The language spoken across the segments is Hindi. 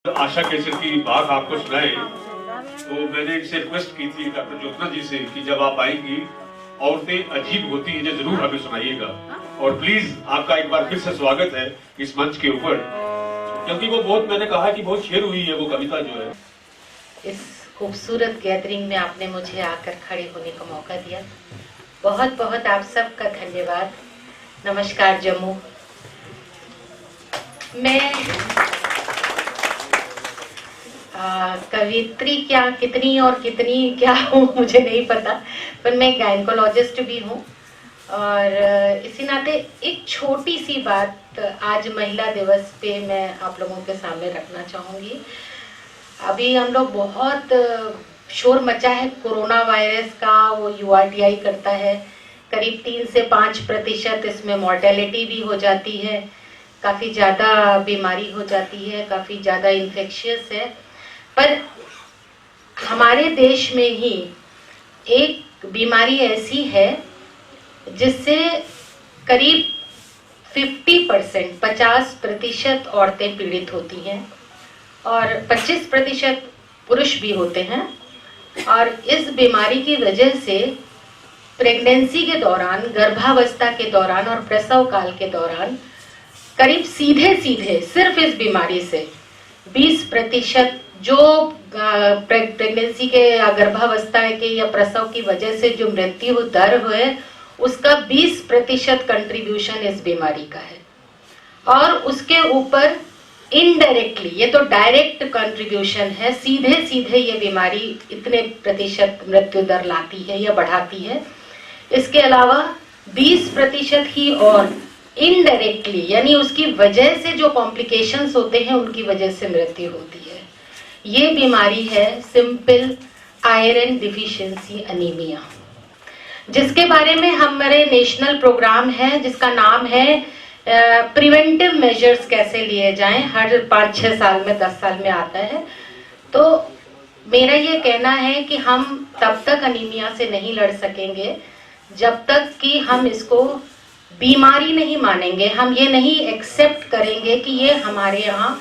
आशा केसर की बात आपको सुनाए तो मैंने इनसे रिक्वेस्ट की थी डॉक्टर ज्योत्ना जी से कि जब आप आएंगी औरतें अजीब होती हैं जरूर हमें सुनाइएगा। और प्लीज आपका एक बार फिर से स्वागत है इस मंच के ऊपर, क्योंकि वो बहुत, मैंने कहा कि बहुत शेर हुई है वो कविता जो है। इस खूबसूरत गैदरिंग में आपने मुझे आकर खड़े होने का मौका दिया, बहुत बहुत आप सबका धन्यवाद। नमस्कार जम्मू। मैं कवित्री क्या कितनी और कितनी क्या हूँ मुझे नहीं पता, पर मैं गायनकोलॉजिस्ट भी हूँ। और इसी नाते एक छोटी सी बात आज महिला दिवस पे मैं आप लोगों के सामने रखना चाहूँगी। अभी हम लोग बहुत शोर मचा है कोरोना वायरस का, वो URTI करता है, करीब 3 से 5% इसमें मॉर्टेलिटी भी हो जाती है, काफ़ी ज़्यादा बीमारी हो जाती है, काफ़ी ज़्यादा इन्फेक्शियस है। पर हमारे देश में ही एक बीमारी ऐसी है जिससे करीब 50% औरतें पीड़ित होती हैं और 25% पुरुष भी होते हैं। और इस बीमारी की वजह से प्रेगनेंसी के दौरान, गर्भावस्था के दौरान और प्रसव काल के दौरान करीब सीधे सीधे सिर्फ इस बीमारी से 20% जो प्रेगनेंसी के या गर्भावस्था के या प्रसव की वजह से जो मृत्यु दर है उसका 20% कंट्रीब्यूशन इस बीमारी का है। और उसके ऊपर इनडायरेक्टली, ये तो डायरेक्ट कंट्रीब्यूशन है, सीधे सीधे ये बीमारी इतने प्रतिशत मृत्यु दर लाती है या बढ़ाती है। इसके अलावा 20% ही और इनडायरेक्टली, यानी उसकी वजह से जो कॉम्प्लिकेशंस होते हैं उनकी वजह से मृत्यु होती है। ये बीमारी है सिंपल आयरन डिफिशिएंसी एनीमिया, जिसके बारे में हमारे नेशनल प्रोग्राम है जिसका नाम है प्रिवेंटिव मेजर्स कैसे लिए जाएं, हर 5-6 साल में 10 साल में आता है। तो मेरा ये कहना है कि हम तब तक अनीमिया से नहीं लड़ सकेंगे जब तक कि हम इसको बीमारी नहीं मानेंगे, हम ये नहीं एक्सेप्ट करेंगे कि ये हमारे यहाँ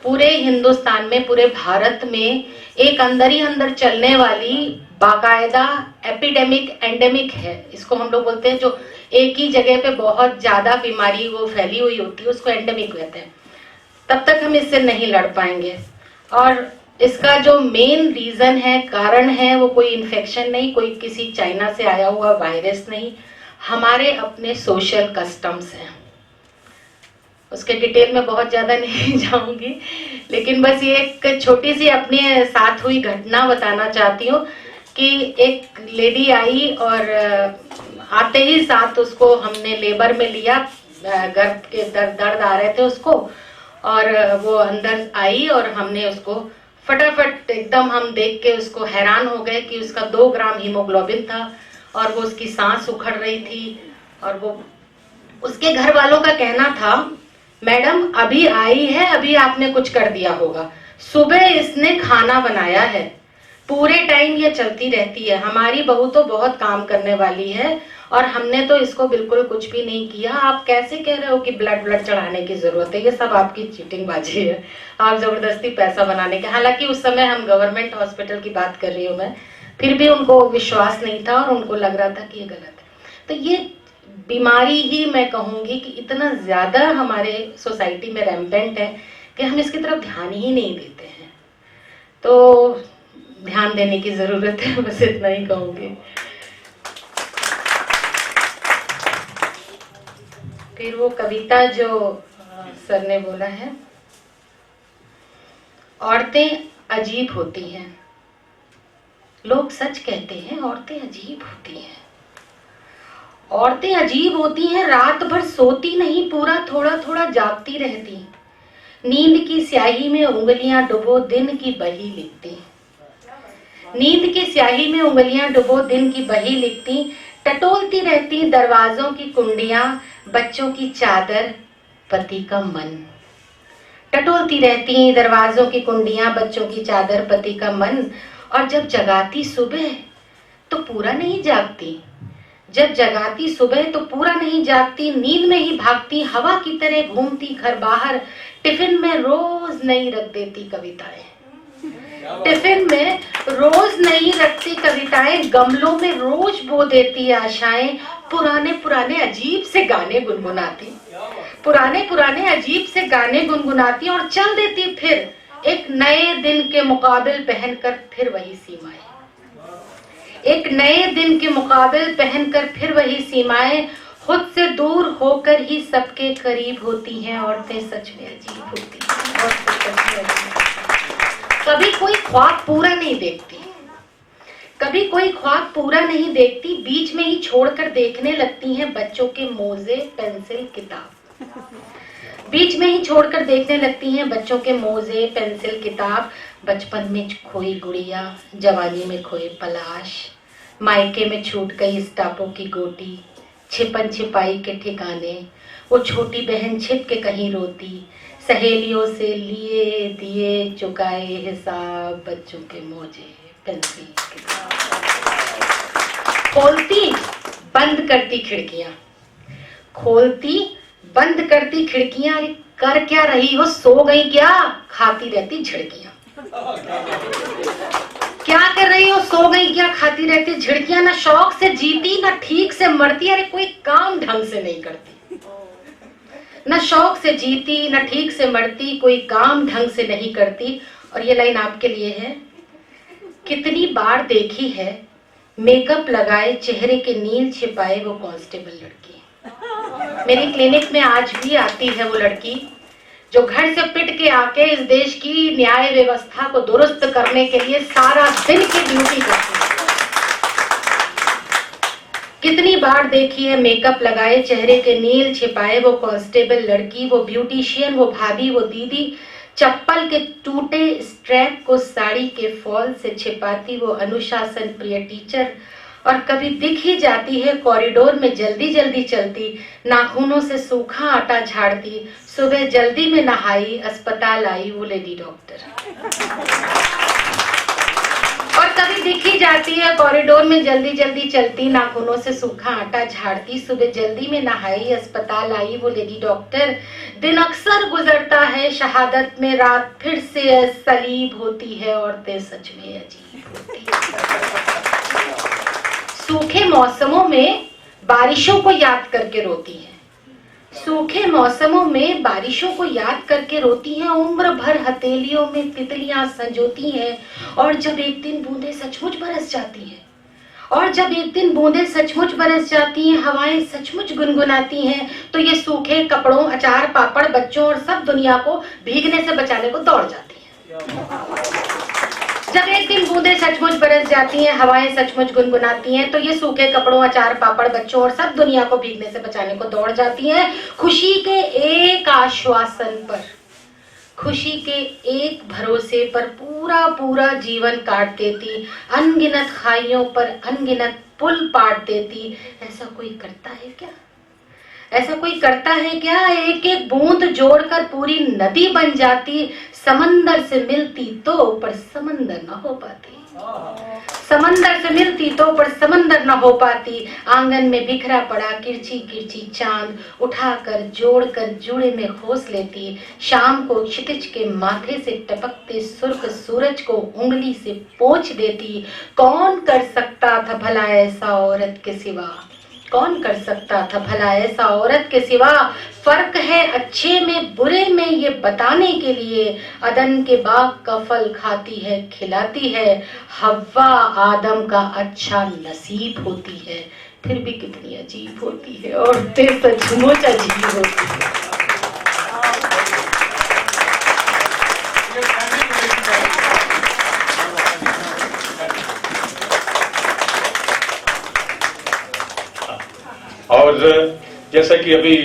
पूरे हिंदुस्तान में, पूरे भारत में एक अंदर ही अंदर चलने वाली बाकायदा एपिडेमिक, एंडेमिक है। इसको हम लोग बोलते हैं, जो एक ही जगह पे बहुत ज्यादा बीमारी वो फैली हुई होती है उसको एंडेमिक कहते हैं। तब तक हम इससे नहीं लड़ पाएंगे। और इसका जो मेन रीजन है, कारण है, वो कोई इन्फेक्शन नहीं, कोई किसी चाइना से आया हुआ वायरस नहीं, हमारे अपने सोशल कस्टम्स हैं। उसके डिटेल में बहुत ज्यादा नहीं जाऊंगी, लेकिन बस ये एक छोटी सी अपने साथ हुई घटना बताना चाहती हूँ कि एक लेडी आई और आते ही साथ उसको हमने लेबर में लिया, गर्भ के दर्द आ रहे थे उसको, और वो अंदर आई और हमने उसको फटाफट एकदम, हम देख के उसको हैरान हो गए कि उसका 2 ग्राम हीमोग्लोबिन था और वो उसकी सांस उखड़ रही थी। और वो, उसके घर वालों का कहना था, मैडम अभी आई है, अभी आपने कुछ कर दिया होगा, सुबह इसने खाना बनाया है, पूरे टाइम ये चलती रहती है, हमारी बहू तो बहुत काम करने वाली है और हमने तो इसको बिल्कुल कुछ भी नहीं किया। आप कैसे कह रहे हो कि ब्लड चढ़ाने की जरूरत है? ये सब आपकी चीटिंग बाजी है, आप जबरदस्ती पैसा बनाने के। हालांकि उस समय हम गवर्नमेंट हॉस्पिटल की बात कर रही हूँ मैं, फिर भी उनको विश्वास नहीं था और उनको लग रहा था कि ये गलत है। तो ये बीमारी ही मैं कहूँगी कि इतना ज्यादा हमारे सोसाइटी में रैम्पेंट है कि हम इसकी तरफ ध्यान ही नहीं देते हैं। तो ध्यान देने की जरूरत है, बस इतना ही कहूंगी। फिर वो कविता जो सर ने बोला है, औरतें अजीब होती हैं, लोग सच कहते हैं, औरतें अजीब होती हैं। औरतें अजीब होती हैं, रात भर सोती नहीं, पूरा थोड़ा थोड़ा जागती रहती, नींद की स्याही में उंगलियां डुबो दिन की बही लिखती, नींद की स्याही में उंगलियां डुबो दिन की बही लिखती, टटोलती रहती दरवाजों की कुंडियां, बच्चों की चादर पति का मन, टटोलती रहती दरवाजों की कुंडियां, बच्चों की चादर पति का मन। और जब जगाती सुबह तो पूरा नहीं जागती, जब जगाती सुबह तो पूरा नहीं जागती, नींद में ही भागती, हवा की तरह घूमती घर बाहर, टिफिन में रोज नई रख देती कविताएं, टिफिन में रोज नई रखती कविताएं, गमलों में रोज बो देती आशाएं, पुराने पुराने अजीब से गाने गुनगुनाती, पुराने पुराने अजीब से गाने गुनगुनाती और चल देती फिर एक नए दिन के मुकाबिल पहनकर फिर वही सीमाएं, एक नए दिन के मुकाबिल पहनकर फिर वही सीमाएं, खुद से दूर होकर ही सबके करीब होती हैं औरतें, सच में अजीब होती हैं औरतें, सच में अजीब होती हैं। कभी कोई ख्वाब पूरा नहीं देखती, कभी कोई ख्वाब पूरा नहीं देखती, बीच में ही छोड़कर देखने लगती हैं बच्चों के मोजे पेंसिल किताब, बीच में ही छोड़कर देखने लगती हैं बच्चों के मोजे पेंसिल किताब, बचपन में खोई गुड़िया, जवानी में खोए पलाश, मायके में छूट गई स्टापों की गोटी, छिपन छिपाई के ठिकाने, वो छोटी बहन छिप के कहीं रोती, सहेलियों से लिए दिए चुकाए हिसाब, बच्चों के मोजे पेंसिल किताब, खोलती बंद करती खिड़कियां, खोलती बंद करती खिड़कियां, कर क्या रही हो, सो गई क्या, खाती रहती झिड़कियां, क्या कर रही हो, सो गई क्या, खाती रहती झिड़कियां, ना शौक से जीती ना ठीक से मरती, अरे कोई काम ढंग से नहीं करती, ना शौक से जीती ना ठीक से मरती, कोई काम ढंग से नहीं करती। और ये लाइन आपके लिए है, कितनी बार देखी है मेकअप लगाए चेहरे के नील छिपाए वो कांस्टेबल लड़की, मेरी क्लिनिक में आज भी आती है वो लड़की जो घर से पिट के आके इस देश की न्याय व्यवस्था को दुरुस्त करने के लिए सारा दिन की ड्यूटी करती है। कितनी बार देखी है मेकअप लगाए चेहरे के नील छिपाए वो कांस्टेबल लड़की, वो ब्यूटिशियन, वो भाभी, वो दीदी, चप्पल के टूटे स्ट्रैप को साड़ी के फॉल से छिपाती वो अनुशासन प्रिय टीचर, और कभी दिख ही जाती है कॉरिडोर में जल्दी जल्दी चलती, नाखूनों से सूखा आटा झाड़ती, सुबह जल्दी में नहाई अस्पताल आई वो लेडी डॉक्टर, और कभी दिख ही जाती है कॉरिडोर में जल्दी जल्दी चलती, नाखूनों से सूखा आटा झाड़ती, सुबह जल्दी में नहाई अस्पताल आई वो लेडी डॉक्टर। दिन अक्सर गुजरता है शहादत में, रात फिर से सलीब होती है, औरतें सच में अजीब होती है। सूखे मौसमों में बारिशों को याद करके रोती है, सूखे मौसमों में बारिशों को याद करके रोती हैं, उम्र भर हथेलियों में तितलियां संजोती हैं, और जब एक दिन बूंदें सचमुच बरस जाती हैं, और जब एक दिन बूंदें सचमुच बरस जाती हैं, हवाएं सचमुच गुनगुनाती हैं, तो ये सूखे कपड़ों, अचार, पापड़, बच्चों और सब दुनिया को भीगने से बचाने को दौड़ जाती हैं। जब एक दिन बूंदें सचमुच बरस जाती हैं, हवाएं सचमुच गुनगुनाती हैं, तो ये सूखे कपड़ों, अचार, पापड़, बच्चों और सब दुनिया को भीगने से बचाने को दौड़ जाती हैं। खुशी के एक आश्वासन पर, खुशी के एक भरोसे पर पूरा पूरा जीवन काट देती, अनगिनत खाइयों पर अनगिनत पुल पाट देती। ऐसा कोई करता है क्या, ऐसा कोई करता है क्या, एक एक बूंद जोड़कर पूरी नदी बन जाती, समंदर से मिलती तो पर समंदर न हो पाती, समंदर से मिलती तो पर समंदर न हो पाती। आंगन में बिखरा पड़ा किरची किरची चांद उठाकर जोड़कर जुड़े में खोस लेती, शाम को क्षितिज के माथे से टपकते सुर्ख सूरज को उंगली से पोंछ देती। कौन कर सकता था भला ऐसा औरत के सिवा, कौन कर सकता था भला ऐसा औरत के सिवा। फर्क है अच्छे में बुरे में ये बताने के लिए, अदन के बाग का फल खाती है खिलाती है, हव्वा आदम का अच्छा नसीब होती है, फिर भी कितनी अजीब होती है, औरतें सचमुच अजीब होती है। और जैसा कि अभी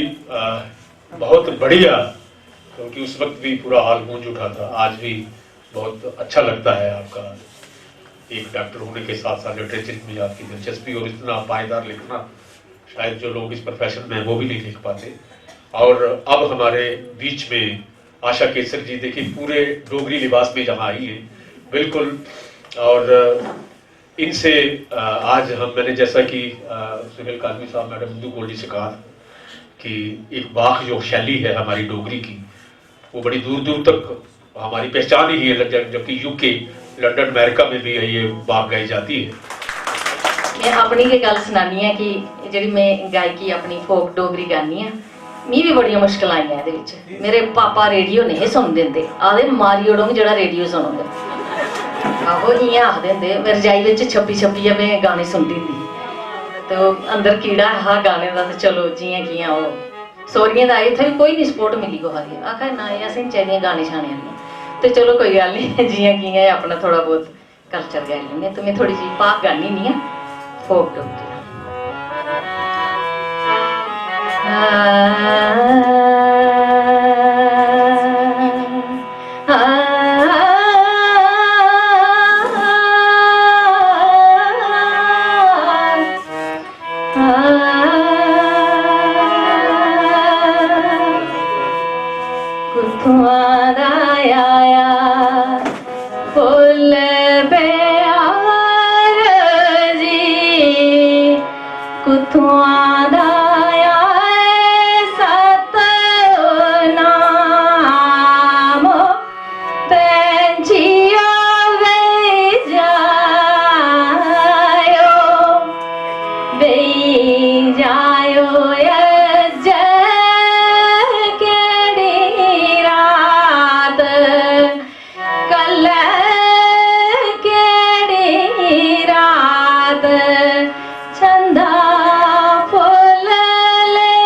बहुत बढ़िया, क्योंकि उस वक्त भी पूरा हाल गूंज उठा था, आज भी बहुत अच्छा लगता है आपका एक डॉक्टर होने के साथ साथ लिटरेचर में आपकी दिलचस्पी, और इतना पायदार लिखना शायद जो लोग इस प्रोफेशन में हैं वो भी नहीं लिख पाते। और अब हमारे बीच में आशा केसर जी, देखिए पूरे डोगरी लिबास में जहाँ आई है बिल्कुल, और इनसे आज मैंने जैसा कि सुहेल काजमी साहब, मैडम इंदु गोल्डी से कहा कि एक बाख जो शैली है हमारी डोगरी की, वो बड़ी दूर दूर तक हमारी पहचान ही है, जबकि यूके, लंदन, अमेरिका में भी ये बाख गाई जाती है। मैं अपनी के गल सुनानी है कि जी मैं गायकी अपनी फोक डोगरी गानी है, मी भी बड़ी मुश्किल आई है। मेरे पापा रेडियो नहीं सुन देंगे, आदे मारी ओड़ोगे जो रेडियो सुनोगे, आहो इं आख देंगे। मैं रजाई में छप्पी छप्पी मैं गाने सुनती थी, तो अंदर कीड़ा हा गाने का, तो चलो जियां कियां वो सोरियां का इत्थे भी कोई नहीं सपोर्ट मिली कुसा दी, आखा ना असें नहीं चाहिए गाने छाने वाली, तो चलो कोई गल नहीं, जियां कियां अपना थोड़ा बहुत कल्चर गाई लैंगे। तो मैं थोड़ी जी भाग गानी नहीं है फोक डोगरी। फुल प्यार जी कुथुआं दा सतनाम, पैंछियो वे जायो अज केड़ी रात, कल केड़ी रात, छंदा फुल ले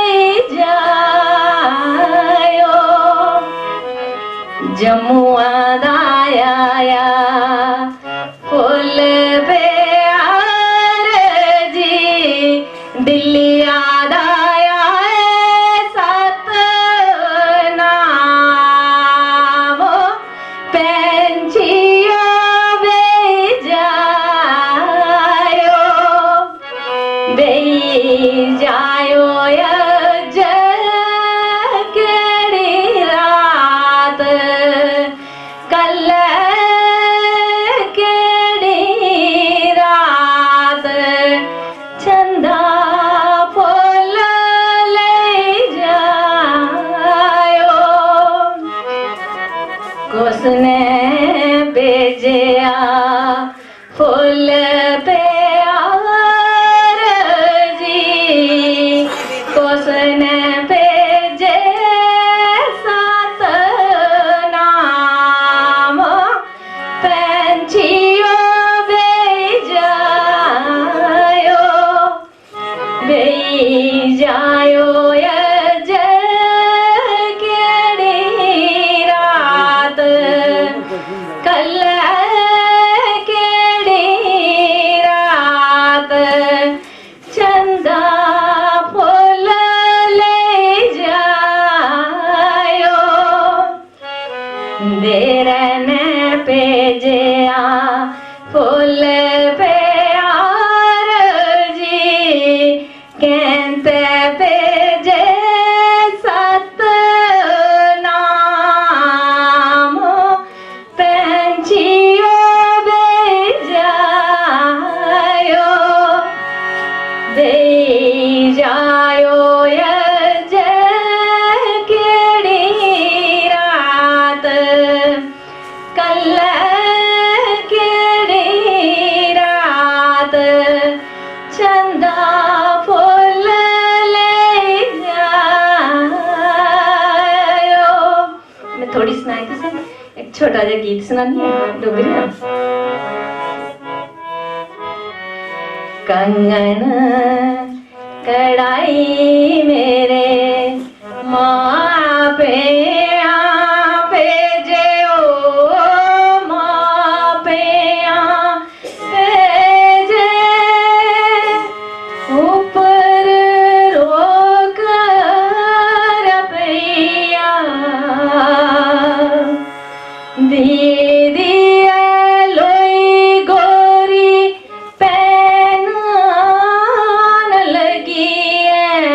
जायो, जम्मुआ दा आया फुल प्यार जी, दिल्लिया दा सतनाम, पैंछियो वे जायो अज केड़ी रात, कल केड़ी रात, छंदा फुल ले जायो, कुसने भेजिया फुल प्यार जी, कुसने भेजे सतनाम, पैंछियो वे जायो अज केड़ी रात, कल केड़ी रात, चंदा फुल ले जायो, देरन भेजिया फुल प्यार जी, कहते भेजे सतनाम, पैंछियो वे जायो अज केड़ी रात, कल केड़ी रात, चंदा फुल ले जायो। मैं थोड़ी सुनाई थी सर, एक छोटा जा गीत सुनानी है डोगरी में। कंगन कड़ाई मेरे माँ पे भेजे, ओ माँ पे भेजे, ऊपर रोक रपैया, दीदी लोई गोरी पहनान लगी है,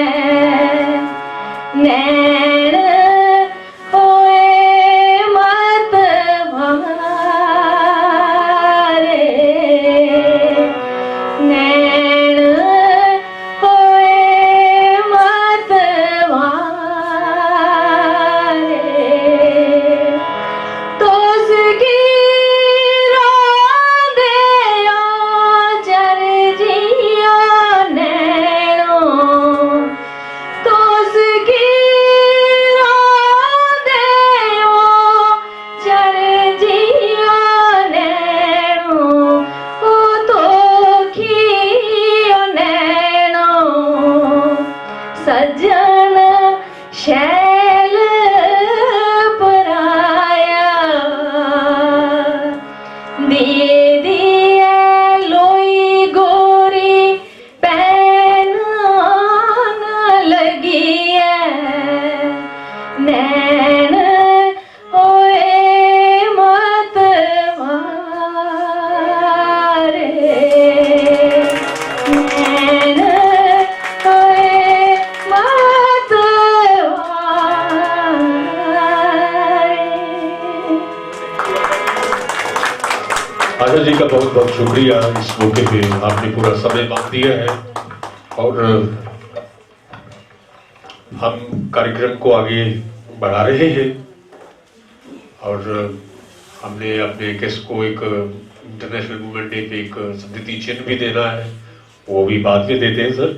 सजन शैल पराया दिए दिए लोई गोरी पहना लगी है नैन ओए मत मारे नैन ओए मत मारे। आशा जी का बहुत बहुत शुक्रिया, इस मौके पे आपने पूरा समय बांध दिया है और हम कार्यक्रम को आगे बढ़ा रहे हैं और हमने अपने गेस्ट को एक इंटरनेशनल वुमेन डे पे एक स्मृति चिन्ह भी देना है, वो भी बाद में देते हैं सर।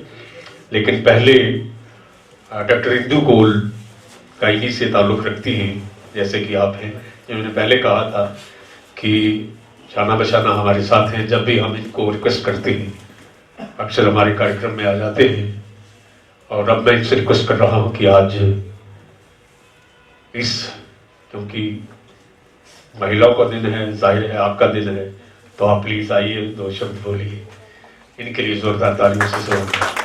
लेकिन पहले डॉक्टर इंदु कोल का इन्हीं से ताल्लुक रखती हैं, जैसे कि आप हैं। जो मैंने पहले कहा था कि जाना बचाना हमारे साथ हैं, जब भी हम इनको रिक्वेस्ट करते हैं अक्सर हमारे कार्यक्रम में आ जाते हैं। और अब मैं इनसे रिक्वेस्ट कर रहा हूं कि आज क्योंकि महिलाओं का दिन है, जाहिर है आपका दिन है, तो आप प्लीज आइए, 2 शब्द बोलिए। इनके लिए जोरदार तालियों से स्वागत।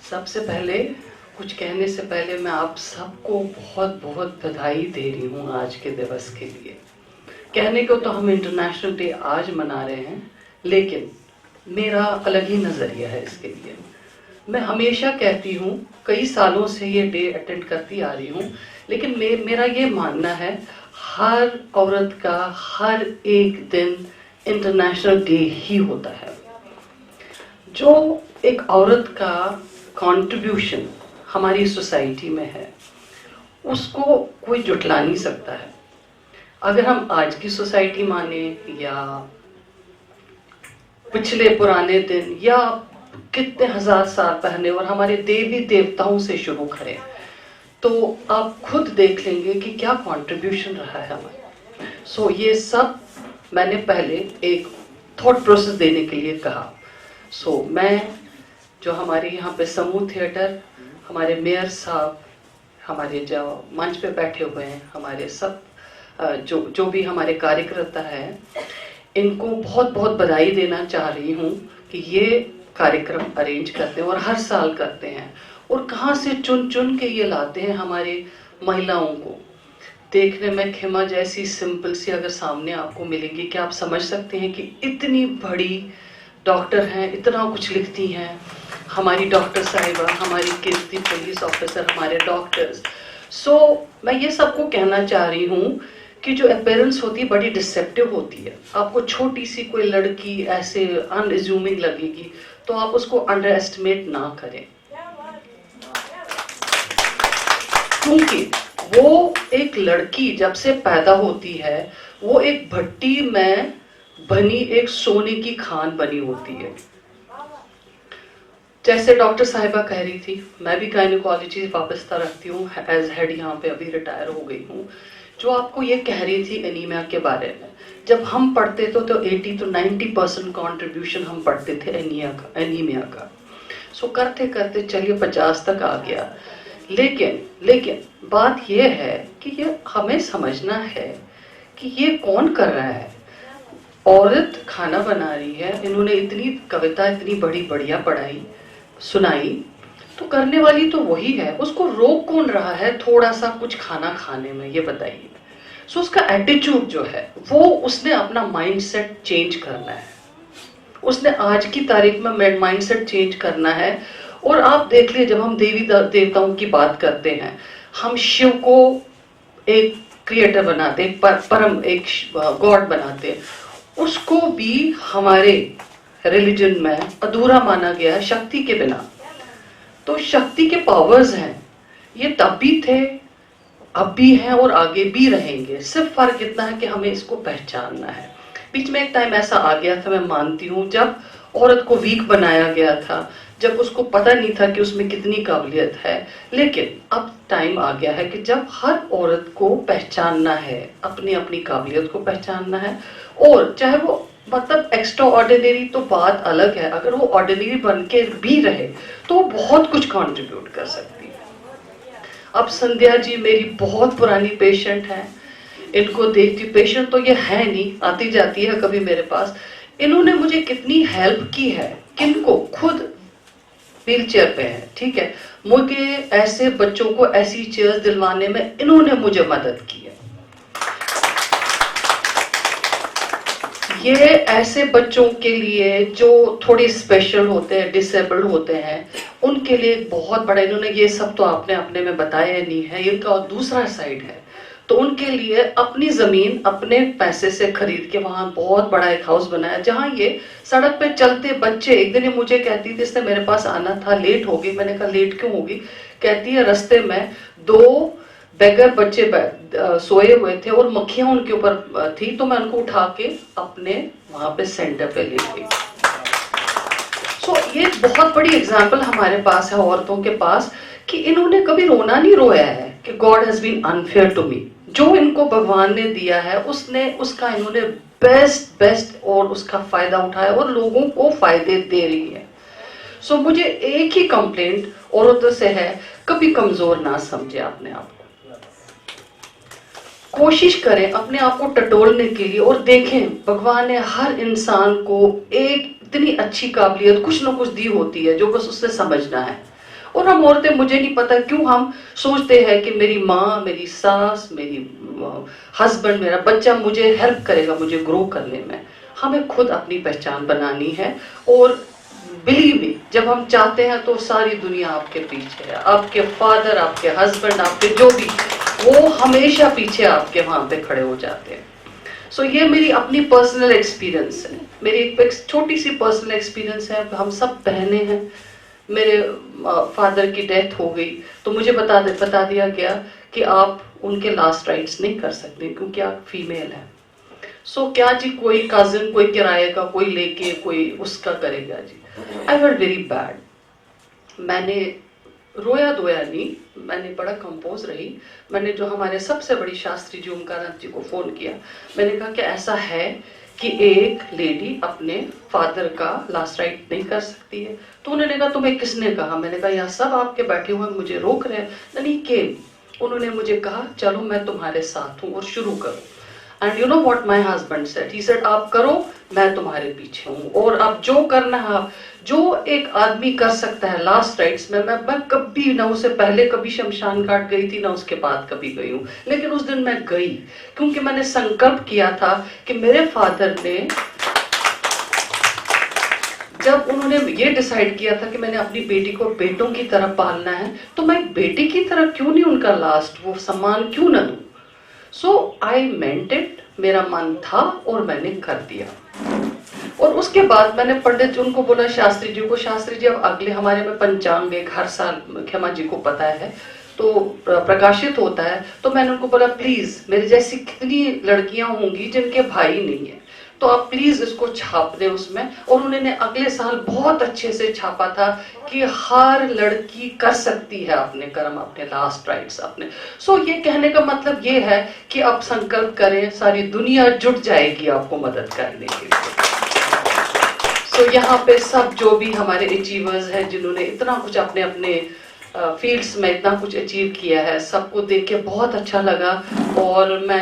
सबसे पहले कुछ कहने से पहले मैं आप सबको बहुत बहुत बधाई दे रही हूँ आज के दिवस के लिए। कहने को तो हम इंटरनेशनल डे आज मना रहे हैं, लेकिन मेरा अलग ही नज़रिया है इसके लिए। मैं हमेशा कहती हूँ, कई सालों से ये डे अटेंड करती आ रही हूँ, लेकिन मेरा ये मानना है हर औरत का हर एक दिन इंटरनेशनल डे ही होता है। जो एक औरत का कंट्रीब्यूशन हमारी सोसाइटी में है उसको कोई जुटला नहीं सकता है। अगर हम आज की सोसाइटी माने या पिछले पुराने दिन या कितने हजार साल पहले और हमारे देवी देवताओं से शुरू करें तो आप खुद देख लेंगे कि क्या कंट्रीब्यूशन रहा है हमारा। ये सब मैंने पहले एक थॉट प्रोसेस देने के लिए कहा। मैं जो हमारे यहाँ पे समूह थिएटर, हमारे मेयर साहब, हमारे जो मंच पे बैठे हुए हैं, हमारे सब जो भी हमारे कार्यकर्ता हैं, इनको बहुत बहुत बधाई देना चाह रही हूँ कि ये कार्यक्रम अरेंज करते हैं और हर साल करते हैं। और कहाँ से चुन चुन के ये लाते हैं हमारे महिलाओं को। देखने में खेमा जैसी सिंपल सी अगर सामने आपको मिलेंगी, क्या आप समझ सकते हैं कि इतनी बड़ी डॉक्टर हैं, इतना कुछ लिखती हैं हमारी डॉक्टर साहिबा, हमारी कीर्ति पुलिस ऑफिसर, हमारे डॉक्टर्स। मैं ये सबको कहना चाह रही हूँ कि जो अपीयरेंस होती है बड़ी डिसेप्टिव होती है। आपको छोटी सी कोई लड़की ऐसे अनअज्यूमिंग लगेगी तो आप उसको अंडर एस्टिमेट ना करें, क्योंकि वो एक लड़की जब से पैदा होती है वो एक भट्टी में बनी एक सोने की खान बनी होती है। जैसे डॉक्टर साहिबा कह रही थी, मैं भी गायनेकोलॉजी वापसता रखती हूँ, एज हेड यहाँ पे अभी रिटायर हो गई हूँ। जो आपको ये कह रही थी एनीमिया के बारे में, जब हम पढ़ते थे तो 80 to 90% कॉन्ट्रीब्यूशन हम पढ़ते थे एनीमिया का। करते करते चलिए 50 तक आ गया। लेकिन बात ये है कि ये हमें समझना है कि ये कौन कर रहा है। औरत खाना बना रही है, इन्होंने इतनी कविता इतनी बड़ी बढ़िया पढ़ाई सुनाई, तो करने वाली तो वही है। उसको रोक कौन रहा है थोड़ा सा कुछ खाना खाने में, ये बताइए। उसका एटीट्यूड जो है वो उसने अपना माइंडसेट चेंज करना है। उसने आज की तारीख में माइंडसेट चेंज करना है। और आप देख लिए, जब हम देवी देवताओं की बात करते हैं, हम शिव को एक क्रिएटर बनाते, एक परम एक गॉड बनाते, उसको भी हमारे रिलीजन में अधूरा माना गया है शक्ति के बिना। तो शक्ति के पावर्स हैं, ये तब भी थे, अब भी हैं और आगे भी रहेंगे। सिर्फ फर्क इतना है कि हमें इसको पहचानना है। बीच में एक टाइम ऐसा आ गया था, मैं मानती हूँ, जब औरत को वीक बनाया गया था, जब उसको पता नहीं था कि उसमें कितनी काबिलियत है। लेकिन अब टाइम आ गया है कि जब हर औरत को पहचानना है, अपनी अपनी काबिलियत को पहचानना है, और चाहे वो मतलब एक्स्ट्रा ऑर्डिनरी तो बात अलग है, अगर वो ऑर्डिनरी बन के भी रहे तो वो बहुत कुछ कंट्रीब्यूट कर सकती है। अब संध्या जी मेरी बहुत पुरानी पेशेंट है, इनको देखती, पेशेंट तो ये है नहीं, आती जाती है कभी मेरे पास। इन्होंने मुझे कितनी हेल्प की है, किनको, खुद व्हील चेयर पे है, ठीक है, मुझे ऐसे बच्चों को ऐसी चेयर्स दिलवाने में इन्होंने मुझे मदद की है। ये ऐसे बच्चों के लिए जो थोड़े स्पेशल होते हैं, डिसेबल्ड होते हैं, उनके लिए बहुत बड़ा, इन्होंने ये सब तो आपने अपने में बताया नहीं है, इनका दूसरा साइड है। तो उनके लिए अपनी जमीन अपने पैसे से खरीद के वहां बहुत बड़ा एक हाउस बनाया, जहां ये सड़क पे चलते बच्चे, एक दिन ये मुझे कहती थी, इसने मेरे पास आना था, लेट हो गई। मैंने कहा लेट क्यों होगी? कहती है रास्ते में 2 बेगर बच्चे सोए हुए थे और मक्खियां उनके ऊपर थी, तो मैं उनको उठा के अपने वहां पे सेंटर पे ले गई। सो ये बहुत बड़ी एग्जाम्पल हमारे पास है औरतों के पास कि इन्होंने कभी रोना नहीं रोया है कि God has been unfair to me. जो इनको भगवान ने दिया है उसका इन्होंने बेस्ट और उसका फायदा उठाया और लोगों को फायदे दे रही है। सो मुझे एक ही कंप्लेंट औरतों से है, कभी कमजोर ना समझे अपने आप को, कोशिश करें अपने आप को टटोलने के लिए, और देखें भगवान ने हर इंसान को एक इतनी अच्छी काबिलियत कुछ ना कुछ दी होती है जो बस उससे समझना है। और हम औरतें, मुझे नहीं पता क्यों हम सोचते हैं कि मेरी माँ, मेरी सास, मेरी हस्बैंड, मेरा बच्चा मुझे हेल्प करेगा मुझे ग्रो करने में। हमें खुद अपनी पहचान बनानी है, और बिलीव मी, जब हम चाहते हैं तो सारी दुनिया आपके पीछे है, आपके फादर, आपके हस्बैंड, आपके जो भी, वो हमेशा पीछे आपके वहां पे खड़े हो जाते हैं। सो ये मेरी अपनी पर्सनल एक्सपीरियंस है, मेरी एक छोटी सी पर्सनल एक्सपीरियंस है। हम सब बहने हैं, मेरे फादर की डेथ हो गई तो मुझे बता दिया गया कि आप उनके लास्ट राइट्स नहीं कर सकते क्योंकि आप फीमेल हैं। सो क्या जी, कोई कजिन, कोई किराए का, कोई लेके कोई उसका करेगा जी। I felt very bad. मैंने रोया धोया नहीं, मैंने बड़ा कंपोज रही। मैंने जो हमारे सबसे बड़ी शास्त्री जी ओमकारांत जी को फोन किया, मैंने कहा कि ऐसा है कि एक लेडी अपने फादर का लास्ट राइट नहीं कर सकती है। तो उन्होंने कहा तुम्हें किसने कहा? मैंने कहा यहाँ सब आपके बैठे हुए मुझे रोक रहे हैं। नहीं के उन्होंने मुझे कहा चलो मैं तुम्हारे साथ हूँ और शुरू करो। And you know what my husband said, he said आप करो, मैं तुम्हारे पीछे हूँ, और अब जो करना है, जो एक आदमी कर सकता है लास्ट राइट्स में, मैं कभी ना उसे पहले कभी शमशान घाट गई थी ना उसके बाद कभी गई हूँ, लेकिन उस दिन मैं गई क्योंकि मैंने संकल्प किया था कि मेरे फादर ने, जब उन्होंने ये डिसाइड किया था कि मैंने अपनी बेटी को बेटों की तरह पालना है, तो मैं बेटी की तरह क्यों नहीं उनका लास्ट वो सम्मान क्यों ना दूं। सो आई मेंट इट, मेरा मन था और मैंने कर दिया। और उसके बाद मैंने पंडित जी उनको बोला, शास्त्री जी को, शास्त्री जी अब अगले हमारे में पंचांग एक हर साल खेमा जी को पता है तो प्रकाशित होता है, तो मैंने उनको बोला प्लीज मेरे जैसी कितनी लड़कियां होंगी जिनके भाई नहीं है, तो आप प्लीज इसको छाप दें उसमें। और उन्होंने अगले साल बहुत अच्छे से छापा था कि हर लड़की कर सकती है अपने कर्म, अपने लास्ट राइट्स अपने। सो ये कहने का मतलब ये है कि आप संकल्प करें, सारी दुनिया जुट जाएगी आपको मदद करने के लिए। सो यहाँ पे सब जो भी हमारे अचीवर्स हैं जिन्होंने इतना कुछ अपने अपने फील्ड्स में इतना कुछ अचीव किया है, सबको देख के बहुत अच्छा लगा। और मैं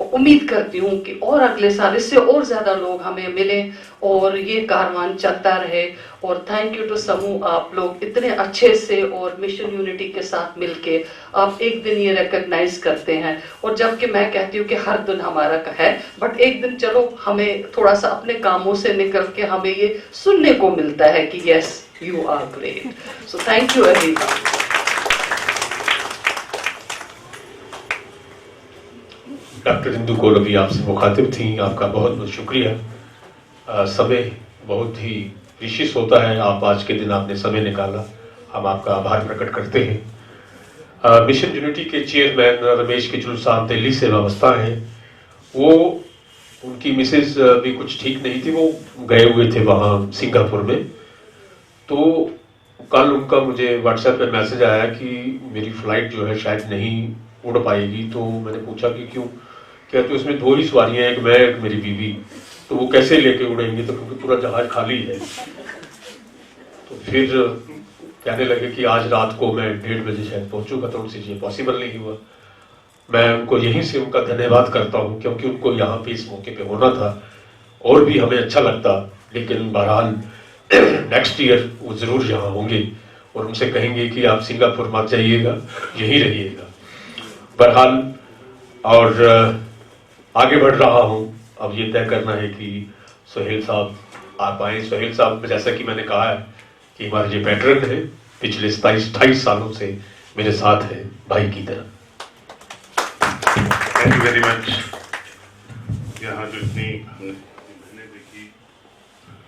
उम्मीद करती हूँ कि और अगले साल इससे और ज्यादा लोग हमें मिले और ये कारवान चलता रहे। और थैंक यू टू समूह, आप लोग इतने अच्छे से और मिशन यूनिटी के साथ मिलके आप एक दिन ये रिकॉग्नाइज करते हैं। और जबकि मैं कहती हूँ कि हर दिन हमारा है, बट एक दिन चलो हमें थोड़ा सा अपने कामों से निकल के हमें ये सुनने को मिलता है कि yes you are great. So thank you everyone. Doctor Indu Kaur अभी आपसे मुखातिब थी, आपका बहुत बहुत शुक्रिया। समय बहुत ही प्रीशियस होता है, आप आज के दिन आपने समय निकाला, हम आपका आभार प्रकट करते हैं। मिशन यूनिटी के चेयरमैन रमेश किचलू साहब दिल्ली से वाबस्ता हैं, वो उनकी मिसेज भी कुछ ठीक नहीं थी, वो गए हुए थे वहाँ सिंगापुर में, तो कल उनका मुझे व्हाट्सएप पे मैसेज आया कि मेरी फ्लाइट जो है शायद नहीं उड़ पाएगी। तो मैंने पूछा कि क्यों, क्या तो इसमें 2 ही सवारियां हैं, एक मैं एक मेरी बीवी, तो वो कैसे लेके उड़ेंगे, तो क्योंकि पूरा जहाज खाली है। तो फिर कहने लगे कि आज रात को मैं 1:30 बजे शायद पहुंचूंगा, तो उनसे ये पॉसिबल नहीं हुआ। मैं उनको यहीं से उनका धन्यवाद करता हूं, क्योंकि उनको यहाँ पे इस मौके पे होना था और भी हमें अच्छा लगता, लेकिन बहरहाल नेक्स्ट ईयर वो जरूर यहाँ होंगे और उनसे कहेंगे कि आप सिंगापुर मत जाइएगा, यहीं रहिएगा। बहरहाल और आगे बढ़ रहा हूँ, अब ये तय करना है कि सोहेल साहब आप आए। सोहेल साहब जैसा कि मैंने कहा है कि हमारे ये वेटरन है, पिछले 27-28 सालों से मेरे साथ है भाई की तरह। Thank you very much. यहाँ जो इतनी मैंने देखी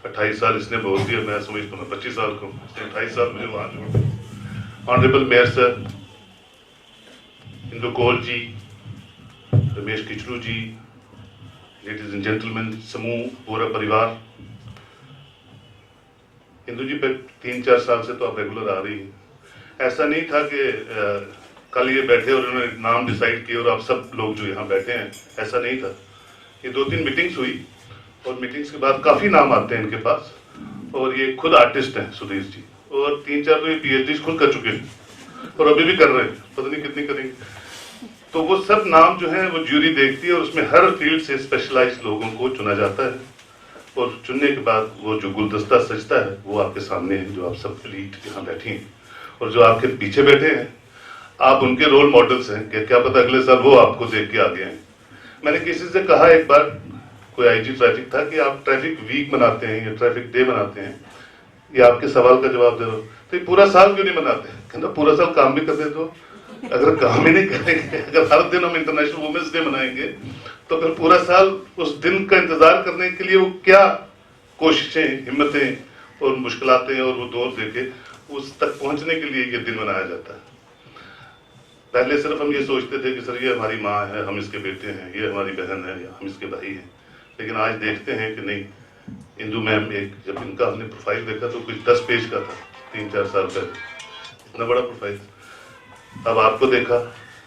28 साल इसने बोल दिया, मैं समझता हूँ 25 साल को, 28 साल मुझे वहाँ जोड़। Honourable mayor sir, Indu Kaul ji, Ramesh Kichlu ji, ladies and gentleman, समूह, पूरा परिवार। इंदु जी पे 3-4 साल से तो आप रेगुलर आ रही हैं। ऐसा नहीं था कि कल ये बैठे और उन्होंने नाम डिसाइड किए और आप सब लोग जो यहाँ बैठे हैं, ऐसा नहीं था। ये 2-3 मीटिंग्स हुई और मीटिंग्स के बाद काफ़ी नाम आते हैं इनके पास, और ये खुद आर्टिस्ट हैं सुधीर जी, और 3-4 तो ये PhD खुद कर चुके हैं और अभी भी कर रहे हैं, पता नहीं कितनी करेंगे। तो वो सब नाम जो है वो ज्यूरी देखती है और उसमें हर फील्ड से स्पेशलाइज्ड लोगों को चुना जाता है, और चुनने के बाद वो जो गुलदस्ता सजता है वो आपके सामने है, जो आप सब एलीट यहाँ बैठी हैं और जो आपके पीछे बैठे हैं, आप उनके रोल मॉडल्स हैं। क्या पता अगले साल वो आपको देख के आगे हैं। मैंने किसी से कहा एक बार, कोई IG ट्रैफिक था, कि आप ट्रैफिक वीक बनाते हैं या ट्रैफिक डे बनाते हैं, ये आपके सवाल का जवाब दे रहा हूँ, तो ये पूरा साल क्यों नहीं बनाते? कहना पूरा साल काम भी करते, तो अगर काम ही नहीं करेंगे, अगर हर दिन हम इंटरनेशनल वुमेन्स डे मनाएंगे, तो फिर पूरा साल उस दिन का इंतजार करने के लिए वो क्या कोशिशें, हिम्मतें और मुश्किलातें और वो दौर देके उस तक पहुंचने के लिए ये दिन मनाया जाता है। पहले सिर्फ हम ये सोचते थे कि सर ये हमारी माँ है, हम इसके बेटे हैं, ये हमारी बहन है, या हम इसके भाई हैं, लेकिन आज देखते हैं कि नहीं। इंदु मैम, एक जब इनका हमने प्रोफाइल देखा तो कुछ 10 पेज का था 3-4 साल पहले, इतना बड़ा प्रोफाइल। अब आपको देखा,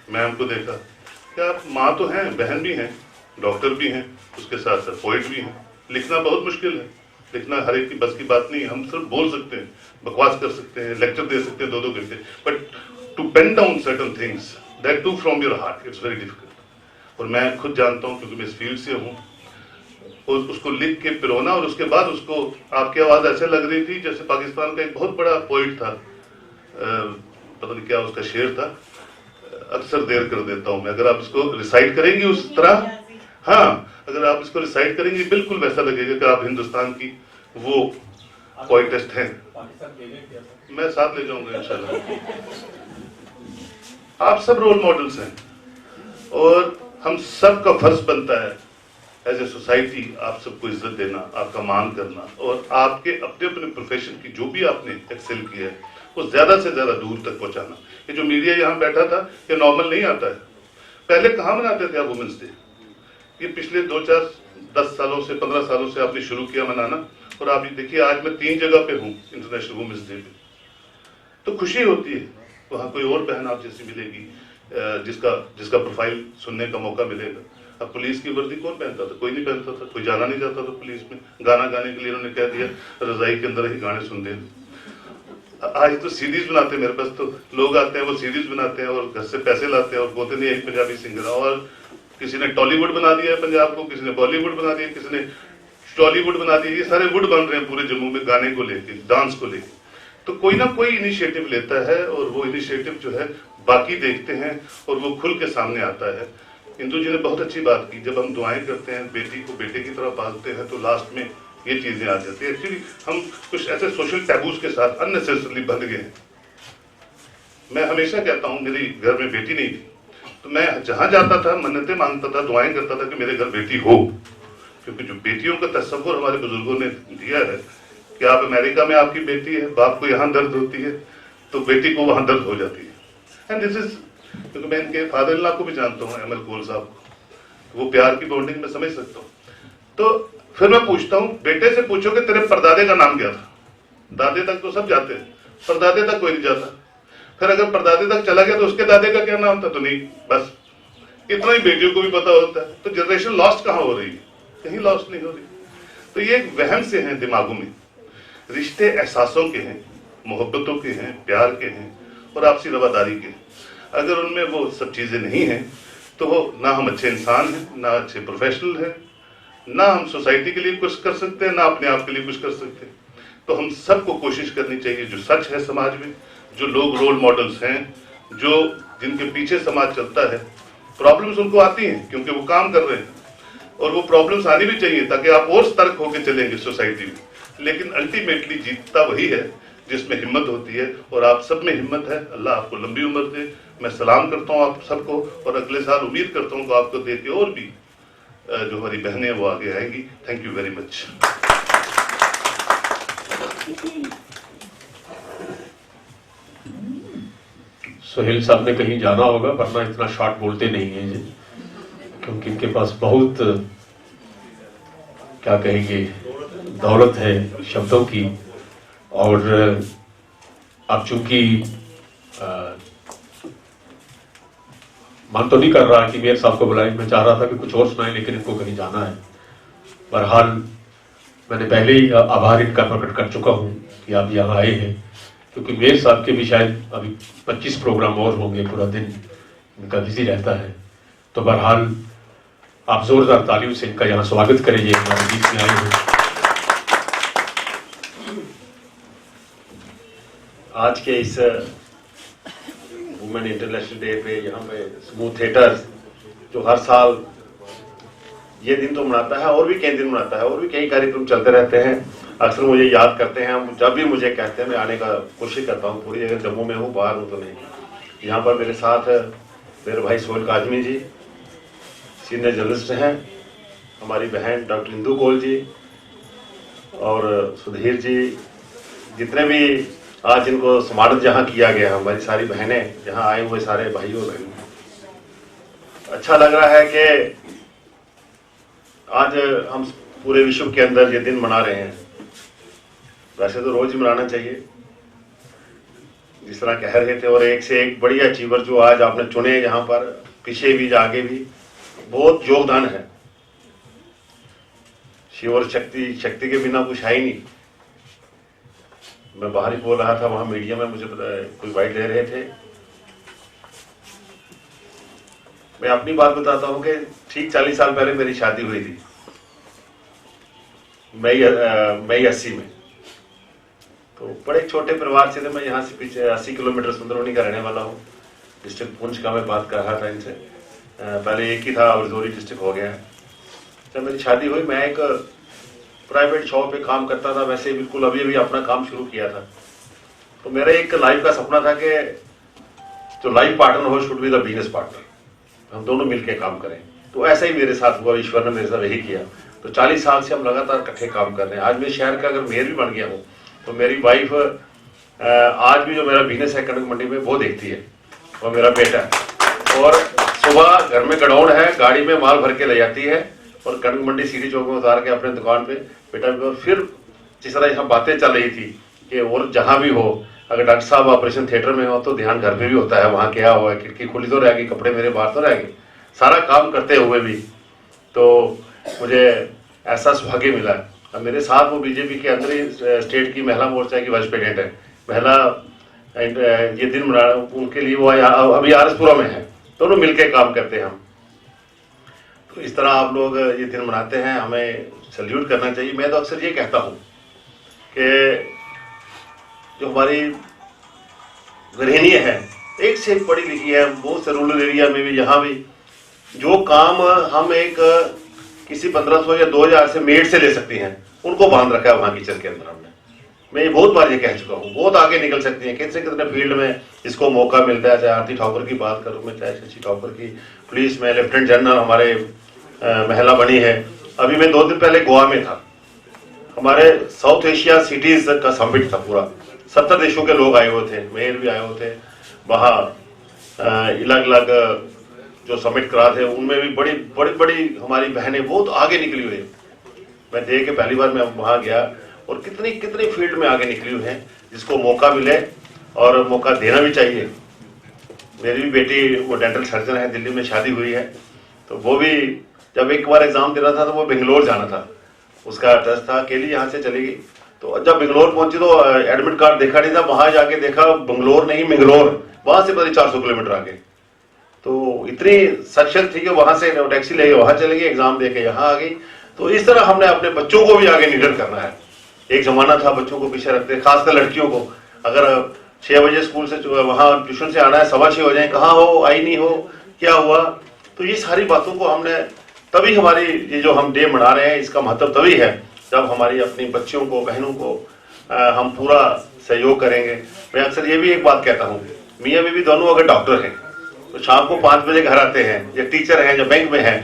मैम को देखा, क्या आप माँ तो हैं, बहन भी हैं, डॉक्टर भी हैं, उसके साथ साथ पोइट भी हैं। लिखना बहुत मुश्किल है, लिखना हर एक की बस की बात नहीं है। हम सिर्फ बोल सकते हैं, बकवास कर सकते हैं, लेक्चर दे सकते हैं 2-2 घंटे, but to pen down certain things, that too from your heart, it's very difficult. और मैं खुद जानता हूँ, क्योंकि मैं इस फील्ड से हूँ, और उसको लिख के पिरोना, और उसके बाद उसको, आपकी आवाज़ ऐसे लग रही थी जैसे पाकिस्तान का एक बहुत बड़ा पोइट था, पता नहीं क्या उसका शेर था, अक्सर देर कर देता हूं मैं, अगर आप इसको रिसाइट करेंगे उस तरह, हाँ, अगर आप इसको रिसाइट करेंगे बिल्कुल वैसा लगेगा कि आप हिंदुस्तान की वो पोइटेस्ट हैं। मैं साथ ले जाऊंगा इंशाल्लाह। आप सब रोल मॉडल्स हैं और हम सब का फर्ज बनता है एज ए सोसाइटी आप सबको इज्जत देना, आपका मान करना, और आपके अपने अपने प्रोफेशन की जो भी आपने एक्सेल किया है वो ज्यादा से ज्यादा दूर तक पहुंचाना। ये जो मीडिया यहाँ बैठा था, ये नॉर्मल नहीं आता है। पहले कहाँ मनाते थे आप वुमेन्स डे? ये पिछले 2-4-10 सालों से, 15 सालों से आपने शुरू किया मनाना, और आप ये देखिए आज मैं 3 जगह पे हूँ इंटरनेशनल वुमेन्स डे पे, तो खुशी होती है। वहाँ कोई और बहन आप जैसी मिलेगी जिसका प्रोफाइल सुनने का मौका मिलेगा। अब पुलिस की वर्दी कौन पहनता था? कोई नहीं पहनता था, कोई जाना नहीं जाता था पुलिस में। गाना गाने के लिए उन्होंने कह दिया रजाई के अंदर ही गाने सुनते हैं। आज तो सीडीज बनाते हैं, मेरे पास तो लोग आते हैं, वो सीडीज बनाते हैं और घर से पैसे लाते हैं और बोलते नहीं एक पंजाबी सिंगर, और किसी ने टॉलीवुड बना दिया है पंजाब को, किसी ने बॉलीवुड बना दिया, किसी ने टॉलीवुड बना दिया। ये सारे वुड बन रहे हैं पूरे जम्मू में गाने को लेके, डांस को लेके। तो कोई ना कोई इनिशिएटिव लेता है और वो इनिशिएटिव जो है बाकी देखते हैं और वो खुल के सामने आता है। इंदु जी ने बहुत अच्छी बात की, जब हम दुआएं करते हैं, बेटी को बेटे की तरह पालते हैं, तो लास्ट में ये चीजें आ जाती है। एक्चुअली हम कुछ ऐसे सोशल टैबूज के साथ अननेसेसरली बंध गए हैं। मैं हमेशा कहता हूँ मेरे घर में बेटी नहीं थी, तो मैं जहां जाता था मन्नतें मांगता था, दुआएं करता था कि मेरे घर बेटी हो, क्योंकि जो बेटियों का तस्वुर हमारे बुजुर्गों ने दिया है कि आप अमेरिका में आपकी बेटी है, बाप को यहाँ दर्द होती है तो बेटी को वहां दर्द हो जाती है। एंड दिस इज, क्योंकि मैं इनके फादर इन लॉ को भी जानता हूँ, एमएल कोल साहब को, वो प्यार की बॉन्डिंग में समझ सकता हूँ। तो फिर मैं पूछता हूँ, बेटे से पूछो कि तेरे परदादे का नाम क्या था? दादे तक तो सब जाते हैं, परदादे तक कोई नहीं जाता। फिर अगर परदादे तक चला गया तो उसके दादे का क्या नाम था? तो नहीं, बस इतना ही बेटियों को भी पता होता है। तो जनरेशन लॉस्ट कहाँ हो रही है? कहीं लॉस्ट नहीं हो रही। तो ये एक वहम से हैं दिमागों में। रिश्ते एहसासों के हैं, मोहब्बतों के हैं, प्यार के हैं और आपसी रवादारी के हैं। अगर उनमें वो सब चीजें नहीं हैं तो ना हम अच्छे इंसान हैं, ना अच्छे प्रोफेशनल हैं, ना हम सोसाइटी के लिए कुछ कर सकते हैं, ना अपने आप के लिए कुछ कर सकते हैं। तो हम सबको कोशिश करनी चाहिए, जो सच है समाज में, जो लोग रोल मॉडल्स हैं, जो जिनके पीछे समाज चलता है, प्रॉब्लम्स उनको आती हैं क्योंकि वो काम कर रहे हैं और वो प्रॉब्लम्स आनी भी चाहिए ताकि आप और सतर्क होकर चलेंगे सोसाइटी में। लेकिन अल्टीमेटली जीतता वही है जिसमें हिम्मत होती है और आप सब में हिम्मत है। अल्लाह आपको लंबी उम्र दे। मैं सलाम करता हूँ आप सबको और अगले साल उम्मीद करता हूँ कि आपको देख के और भी जो हमारी बहनें वो आगे आएंगी। Thank you very much. Sohail साहब ने कहीं जाना होगा वरना इतना शॉर्ट बोलते नहीं है ये, क्योंकि इनके पास बहुत क्या कहेंगे दौलत है शब्दों की। और अब चूंकि मन तो नहीं कर रहा कि मेयर साहब को बुलाएं, मैं चाह रहा था कि कुछ और सुनाएं लेकिन इनको कहीं जाना है। बहरहाल मैंने पहले ही आभार इनका प्रकट कर चुका हूं कि आप यहाँ आए हैं, क्योंकि मेयर साहब के भी शायद अभी 25 प्रोग्राम और होंगे, पूरा दिन इनका बिजी रहता है। तो बहरहाल आप जोरदार तालियों से इनका यहाँ स्वागत करेंगे, हमारे बीच में आए हैं। आज के इस वुमेन इंटरनेशनल डे पे यहाँ पे समूह थिएटर जो हर साल ये दिन तो मनाता है और भी कई दिन मनाता है और भी कई कार्यक्रम चलते रहते हैं, अक्सर मुझे याद करते हैं। जब भी मुझे कहते हैं मैं आने का कोशिश करता हूँ, पूरी जगह जम्मू में हूँ, बाहर हूँ तो नहीं। यहाँ पर मेरे साथ मेरे भाई सोहेल काजमी जी सीनियर जर्नलिस्ट हैं, हमारी बहन डॉक्टर इंदू कौल जी और सुधीर जी, जितने भी आज जिनको सम्मानित जहाँ किया गया, हमारी सारी बहनें यहाँ आए हुए सारे भाइयों बहनों। अच्छा लग रहा है कि आज हम पूरे विश्व के अंदर ये दिन मना रहे हैं। वैसे तो रोज ही मनाना चाहिए जिस तरह कह रहे थे, और एक से एक बड़ी अचीवर जो आज आपने चुने, यहाँ पर पीछे भी आगे भी बहुत योगदान है। शिव और शक्ति के बिना कुछ है ही नहीं। मैं बाहर ही बोल रहा था, वहां मीडिया में मुझे पता है कोई बाइट ले रहे थे। मैं अपनी बात बताता हूं कि ठीक 40 साल पहले मेरी शादी हुई थी, मई 80 में। तो बड़े छोटे परिवार से थे। मैं यहाँ से पीछे 80 किलोमीटर सुंदरवनी का रहने वाला हूँ। डिस्ट्रिक्ट पुंछ का मैं बात कर रहा था इनसे। पहले एक ही था, अब जोरी डिस्ट्रिक्ट हो गया है। जब मेरी शादी हुई, मैं एक प्राइवेट शॉप पे काम करता था, वैसे बिल्कुल अभी अभी अपना काम शुरू किया था। तो मेरा एक लाइफ का सपना था कि जो लाइफ पार्टनर हो should be the business partner, हम दोनों मिलकर काम करें। तो ऐसा ही मेरे साथ हुआ, ईश्वर ने मेरे साथ यही किया। तो 40 साल से हम लगातार इकट्ठे काम कर रहे हैं। आज मैं शहर का अगर मेयर भी बन गया हूँ तो मेरी वाइफ आज भी जो मेरा बिजनेस है कनक मंडी में वो देखती है, और मेरा बेटा है। और सुबह घर में गडाउन है, गाड़ी में माल भर के ले जाती है और कनक मंडी सीढ़ी चौक में उतार के अपने दुकान पे बेटा भी। और फिर जिस तरह यहाँ बातें चल रही थी कि और जहाँ भी हो, अगर डॉक्टर साहब ऑपरेशन थिएटर में हो तो ध्यान घर पे भी होता है, वहाँ क्या हुआ है, खिड़की खुली तो रहेगी, कपड़े मेरे बाहर तो रहेंगे, सारा काम करते हुए भी। तो मुझे ऐसा सौभाग्य मिला। अब मेरे साथ वो बीजेपी के अंदर ही स्टेट की महिला मोर्चा की वाइस प्रेसिडेंट है। महिला ये दिन मना उनके लिए वो अभी आरसपुरा में है, दोनों मिलकर काम करते हैं हम। तो इस तरह आप लोग ये दिन मनाते हैं, हमें सल्यूट करना चाहिए। मैं तो अक्सर ये कहता हूँ कि जो हमारी गृहिणी है, एक से एक पढ़ी लिखी है, बहुत से रूरल एरिया में भी, यहाँ भी जो काम हम एक किसी 1500 या 2000 से मेड से ले सकती हैं, उनको बांध रखा है वहाँ किचन के अंदर हमने। मैं ये बहुत बार ये कह चुका हूँ, बहुत आगे निकल सकती हैं कितने कितने फील्ड में इसको मौका मिलता है। चाहे आरती ठाकुर की बात करूँ मैं, चाहे शशि ठाकुर की, पुलिस में लेफ्टिनेंट जनरल हमारे महिला बनी है। अभी मैं 2 दिन पहले गोवा में था, हमारे साउथ एशिया सिटीज का समिट था, पूरा 70 देशों के लोग आए हुए थे, मेयर भी आए हुए थे। वहाँ अलग अलग जो समिट करा थे उनमें भी बड़ी बड़ी हमारी बहनें बहुत आगे निकली हुई। मैं देख के पहली बार मैं वहाँ गया, और कितनी कितनी फील्ड में आगे निकली हुई हैं, जिसको मौका मिले और मौका देना भी चाहिए। मेरी भी बेटी वो डेंटल सर्जन है, दिल्ली में शादी हुई है, तो वो भी जब एक बार एग्जाम देना था तो वो बेंगलोर जाना था, उसका टेस्ट था, अकेली यहाँ से चली गई। तो जब बेंगलोर पहुंची तो एडमिट कार्ड देखा नहीं था, वहां जाके देखा बेंगलोर नहीं मंगलोर, वहां से पता 400 किलोमीटर आगे। तो इतनी सक्षम थी कि वहां से टैक्सी लेके वहां चले गई, एग्जाम देके यहाँ आ गई। तो इस तरह हमने अपने बच्चों को भी आगे निडर करना है। एक जमाना था बच्चों को पीछे रखते, खासकर लड़कियों को, अगर 6 बजे स्कूल से वहां ट्यूशन से आना है, 6:15 हो जाए, कहाँ हो, आई नहीं हो, क्या हुआ। तो ये सारी बातों को हमने, तभी हमारी ये जो हम डे मना रहे हैं इसका महत्व तभी है जब हमारी अपनी बच्चियों को, बहनों को हम पूरा सहयोग करेंगे। मैं अक्सर ये भी एक बात कहता हूँ, मियाँ बीवी दोनों अगर डॉक्टर हैं तो शाम को 5 बजे घर आते हैं, या टीचर हैं, या बैंक में हैं,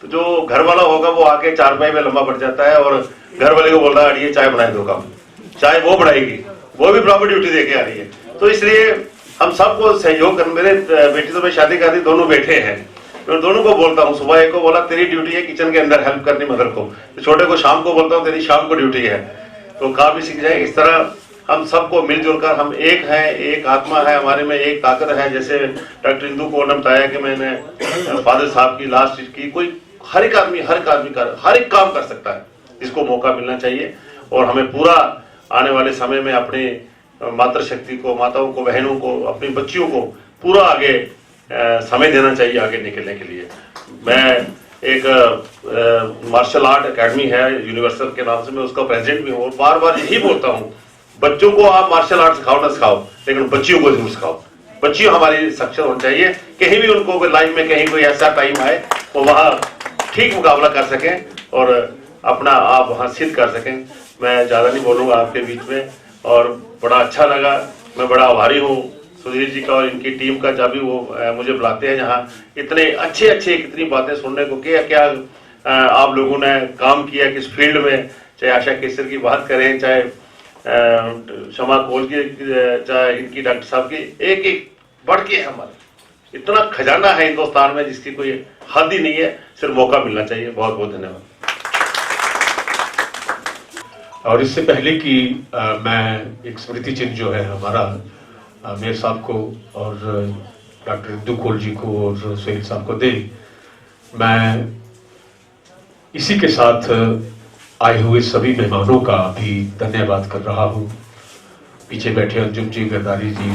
तो जो घर वाला होगा वो आके चारपाई में लंबा पड़ जाता है और घर वाले को बोल रहा है ये चाय बनाए दो, काम चाय वो बनाएगी, वो भी प्रॉपर ड्यूटी दे के आ रही है। तो इसलिए हम सबको सहयोग कर, मेरे बेटी तो मैं शादी कर दी, दोनों बेटे हैं, मैं दोनों को बोलता हूँ, सुबह एक को बोला तेरी ड्यूटी है किचन के अंदर हेल्प करनी मदर को, तो छोटे को शाम को बोलता हूँ तेरी शाम को ड्यूटी है, तो काम भी सीख जाए। इस तरह हम सबको मिलजुल कर, हम एक हैं, एक आत्मा है, हमारे में एक ताकत है। जैसे डॉक्टर इंदू को ने बताया कि मैंने फादर साहब की लास्ट की, कोई हर एक आदमी हर एक काम कर सकता है, इसको मौका मिलना चाहिए। और हमें पूरा आने वाले समय में अपनी मातृशक्ति को, माताओं को, बहनों को, अपनी बच्चियों को पूरा आगे समय देना चाहिए आगे निकलने के लिए। मैं एक मार्शल आर्ट एकेडमी है यूनिवर्सल के नाम से, मैं उसका प्रेसिडेंट भी हूँ, और बार बार यही बोलता हूँ, बच्चों को आप मार्शल आर्ट सिखाओ ना सिखाओ, लेकिन बच्चियों को जरूर सिखाओ। बच्चियों हमारी सक्षम होनी चाहिए, कहीं भी उनको लाइफ में कहीं कोई ऐसा टाइम आए वो वहाँ ठीक मुकाबला कर सकें और अपना आप वहाँ सिद्ध कर सकें। मैं ज़्यादा नहीं बोलूँगा आपके बीच में, और बड़ा अच्छा लगा, मैं बड़ा आभारी हूँ सुधीर जी का और इनकी टीम का, जब भी वो मुझे बुलाते हैं यहाँ, इतने अच्छे कितनी बातें सुनने को, क्या क्या आप लोगों ने काम किया किस फील्ड में, चाहे आशा केसर की बात करें, चाहे शमा कोल की, चाहे इनकी डॉक्टर साहब की, एक एक बढ़ के हमारे इतना खजाना है हिंदुस्तान में जिसकी कोई हद ही नहीं है, सिर्फ मौका मिलना चाहिए। बहुत बहुत धन्यवाद। और इससे पहले कि मैं एक स्मृति चिन्ह जो है हमारा मेयर साहब को और डॉक्टर इंदू कोल जी को और सुहेल साहब को दे, मैं इसी के साथ आए हुए सभी मेहमानों का भी धन्यवाद कर रहा हूँ। पीछे बैठे अंजुम जी, गद्दारी जी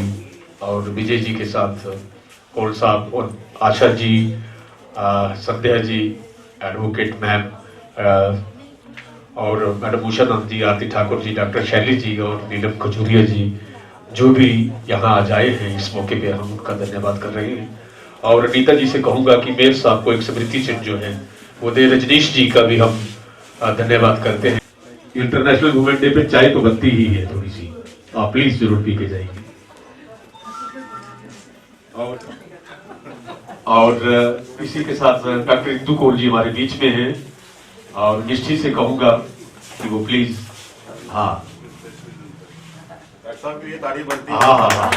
और विजय जी के साथ कोल साहब और आशा जी, संध्या जी, एडवोकेट मैम और मैडम उषा नंद जी, आरती ठाकुर जी, डॉक्टर शैली जी और नीलम खजूरिया जी, जो भी यहाँ आज आए हैं इस मौके पे, हम उनका धन्यवाद कर रहे हैं। और नीता जी से कहूँगा कि मेयर साहब को एक स्मृति चिन्ह जो है वो दे। रजनीश जी का भी हम धन्यवाद करते हैं। इंटरनेशनल वुमेन डे पे चाय तो बनती ही है थोड़ी सी, तो आप प्लीज जरूर पी के जाइए। और इसी के साथ डॉक्टर इंदू कोल जी हमारे बीच में हैं, और निश्चित से कहूंगा कि वो प्लीज, हाँ ये तारीफ बनती है। हाँ हाँ हाँ